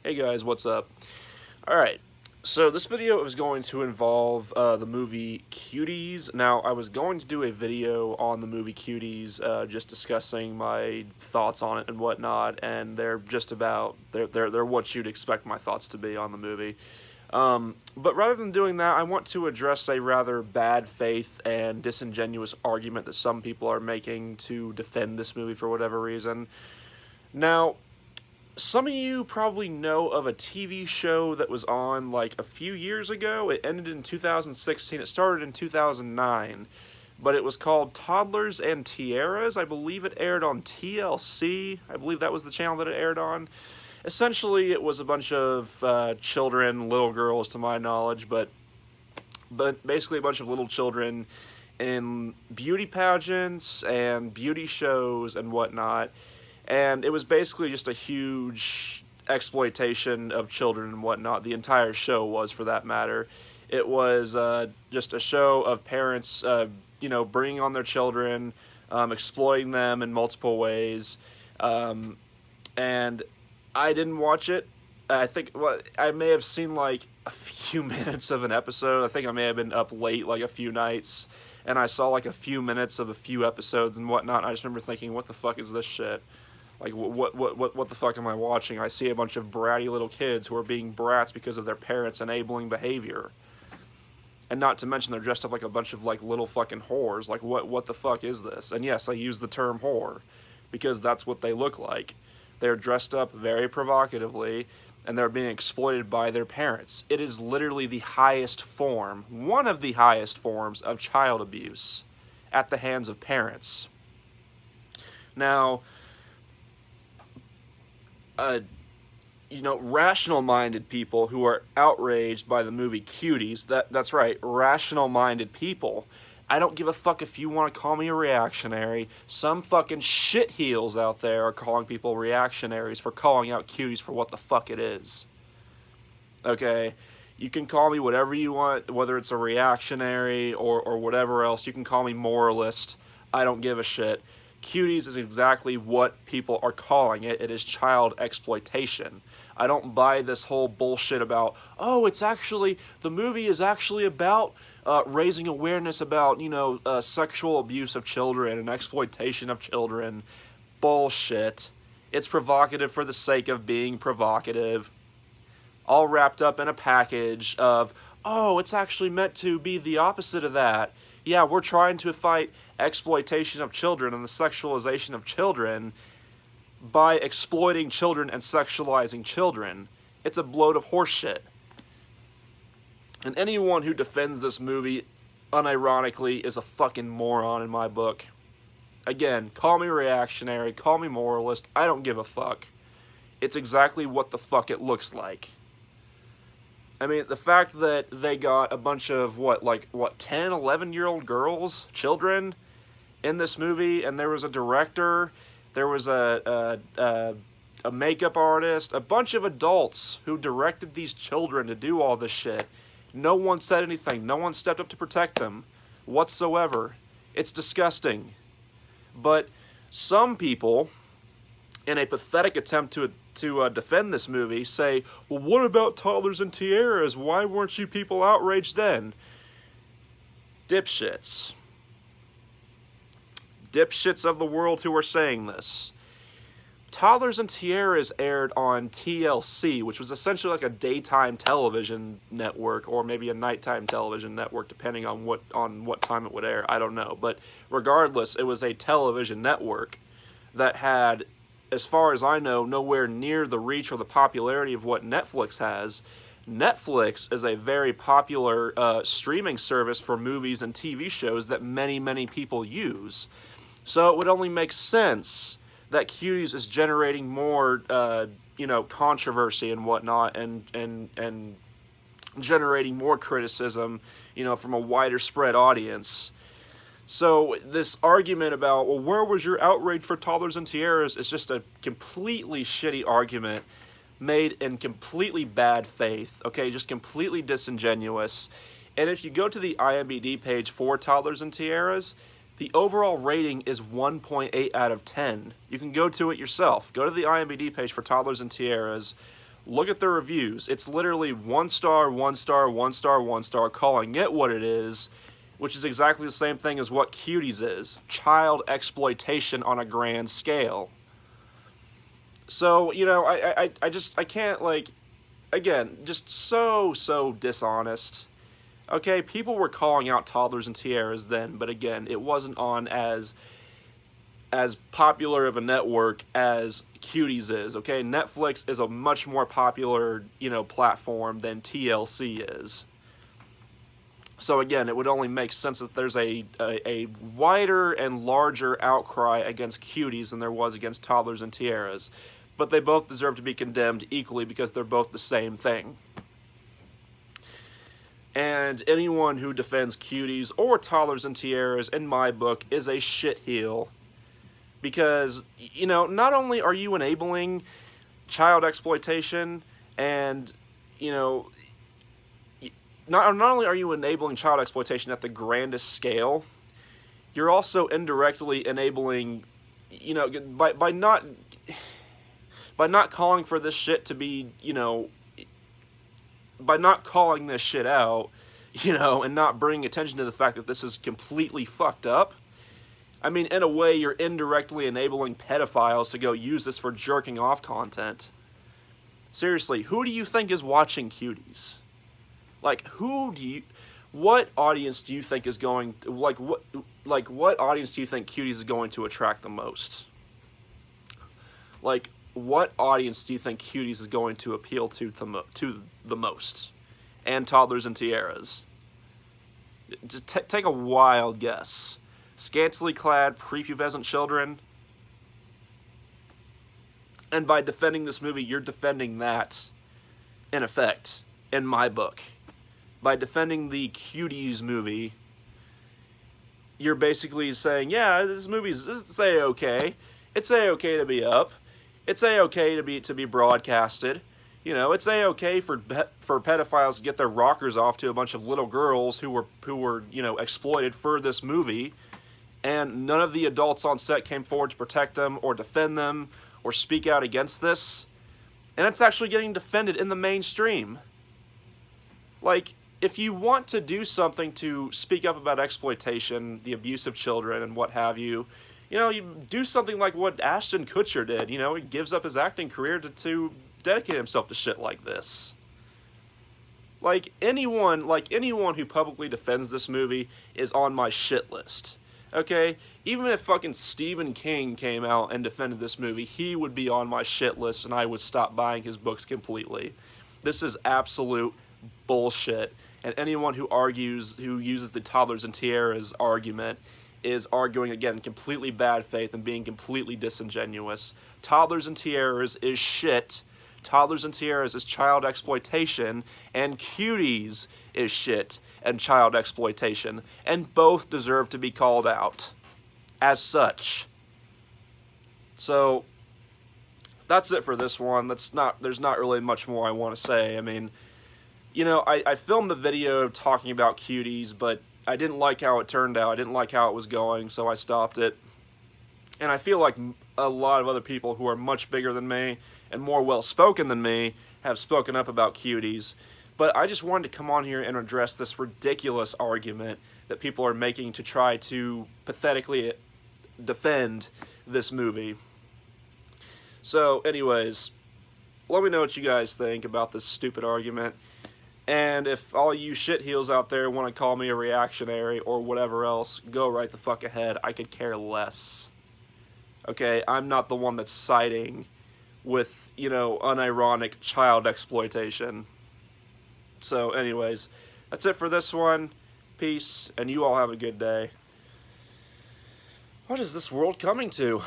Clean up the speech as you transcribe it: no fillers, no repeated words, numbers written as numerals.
Hey guys, what's up? Alright, so this video is going to involve the movie Cuties. Now, I was going to do a video on the movie Cuties, just discussing my thoughts on it and whatnot, and they're just about, they're what you'd expect my thoughts to be on the movie. But rather than doing that, I want to address a rather bad faith and disingenuous argument that some people are making to defend this movie for whatever reason. Now, some of you probably know of a TV show that was on like a few years ago. It ended in 2016. It started in 2009, but it was called tOdDleRs and TIarAs. I believe it aired on TLC. I believe that was the channel that it aired on. Essentially, it was a bunch of children, little girls to my knowledge, but basically a bunch of little children in beauty pageants and beauty shows and whatnot. And it was basically just a huge exploitation of children and whatnot. The entire show was, for that matter. It was just a show of parents, bringing on their children, exploiting them in multiple ways. And I didn't watch it. I think I may have seen like a few minutes of an episode. I think I may have been up late like a few nights, and I saw like a few minutes of a few episodes and whatnot. I just remember thinking, what the fuck is this shit? Like, what the fuck am I watching? I see a bunch of bratty little kids who are being brats because of their parents' enabling behavior. And not to mention they're dressed up like a bunch of, like, little fucking whores. Like, what the fuck is this? And yes, I use the term whore, because that's what they look like. They're dressed up very provocatively, and they're being exploited by their parents. It is literally the highest form, one of the highest forms of child abuse at the hands of parents. Now, rational-minded people who are outraged by the movie Cuties, that's right, rational-minded people. I don't give a fuck if you want to call me a reactionary. Some fucking shitheels out there are calling people reactionaries for calling out Cuties for what the fuck it is. Okay? You can call me whatever you want, whether it's a reactionary or whatever else. You can call me moralist. I don't give a shit. Cuties is exactly what people are calling it. It is child exploitation. I don't buy this whole bullshit about, the movie is actually about raising awareness about, sexual abuse of children and exploitation of children. Bullshit. It's provocative for the sake of being provocative. All wrapped up in a package of, it's actually meant to be the opposite of that. Yeah, we're trying to fight exploitation of children and the sexualization of children by exploiting children and sexualizing children. It's a load of horseshit. And anyone who defends this movie unironically is a fucking moron in my book. Again, call me reactionary, call me moralist, I don't give a fuck. It's exactly what the fuck it looks like. I mean, the fact that they got a bunch of, 10, 11-year-old girls, children, in this movie, and there was a director, there was a makeup artist, a bunch of adults who directed these children to do all this shit. No one said anything. No one stepped up to protect them whatsoever. It's disgusting. But some people, in a pathetic attempt to defend this movie, say, well, what about tOdDleRs and TIarAs? Why weren't you people outraged then? Dipshits. Dipshits of the world who are saying this. tOdDleRs and TIarAs aired on TLC, which was essentially like a daytime television network, or maybe a nighttime television network, depending on what time it would air. I don't know. But regardless, it was a television network that had, as far as I know, nowhere near the reach or the popularity of what Netflix has. Netflix is a very popular streaming service for movies and TV shows that many, many people use. So it would only make sense that Cuties is generating more, controversy and whatnot, and generating more criticism, from a wider spread audience. So this argument about, well, where was your outrage for tOdDleRs and TIarAs is just a completely shitty argument made in completely bad faith, okay, just completely disingenuous. And if you go to the IMDb page for tOdDleRs and TIarAs, the overall rating is 1.8 out of 10. You can go to it yourself. Go to the IMDb page for tOdDleRs and TIarAs. Look at the reviews. It's literally 1 star, 1 star, 1 star, 1 star, calling it what it is, which is exactly the same thing as what Cuties is. Child exploitation on a grand scale. So, you know, I can't, like, again, just so dishonest. Okay, people were calling out Toddlers and TIarAs then, but again, it wasn't on as popular of a network as Cuties is, okay? Netflix is a much more popular, you know, platform than TLC is. So again, it would only make sense that there's a wider and larger outcry against Cuties than there was against Toddlers and TIarAs. But they both deserve to be condemned equally because they're both the same thing. And anyone who defends Cuties or Toddlers and TIarAs, in my book, is a shitheel. Because, you know, not only are you enabling child exploitation and, you know, not only are you enabling child exploitation at the grandest scale, you're also indirectly enabling, you know, by not calling for this shit to be, you know, by not calling this shit out, you know, and not bringing attention to the fact that this is completely fucked up. I mean, in a way, you're indirectly enabling pedophiles to go use this for jerking off content. Seriously, who do you think is watching Cuties? Like, what audience do you think is going, what audience do you think Cuties is going to attract the most? Like, what audience do you think Cuties is going to appeal to the most? And Toddlers and TIarAs. Just take a wild guess. Scantily clad, prepubescent children. And by defending this movie, you're defending that, in effect, in my book. By defending the Cuties movie, you're basically saying, yeah, this movie's it's A-okay. It's A-okay to be up. It's A-okay to be broadcasted. You know, it's A-okay for pedophiles to get their rockers off to a bunch of little girls who were you know, exploited for this movie, and none of the adults on set came forward to protect them or defend them or speak out against this. And it's actually getting defended in the mainstream. Like, if you want to do something to speak up about exploitation, the abuse of children, and what have you, you know, you do something like what Ashton Kutcher did. You know, he gives up his acting career to dedicate himself to shit like this. Like anyone who publicly defends this movie is on my shit list. Okay? Even if fucking Stephen King came out and defended this movie, he would be on my shit list and I would stop buying his books completely. This is absolute bullshit. And anyone who uses the Toddlers and TIarAs argument is arguing, again, completely bad faith and being completely disingenuous. Toddlers and TIarAs is shit. Toddlers and TIarAs is child exploitation, and Cuties is shit and child exploitation, and both deserve to be called out as such. So that's it for this one. There's not really much more I want to say. I mean, you know, I filmed a video talking about Cuties, but I didn't like how it turned out. I didn't like how it was going, so I stopped it. And I feel like a lot of other people who are much bigger than me and more well-spoken than me have spoken up about Cuties. But I just wanted to come on here and address this ridiculous argument that people are making to try to pathetically defend this movie. So, anyways, let me know what you guys think about this stupid argument. And if all you shitheels out there want to call me a reactionary or whatever else, go right the fuck ahead. I could care less. Okay, I'm not the one that's siding with, you know, unironic child exploitation. So, anyways, that's it for this one. Peace, and you all have a good day. What is this world coming to?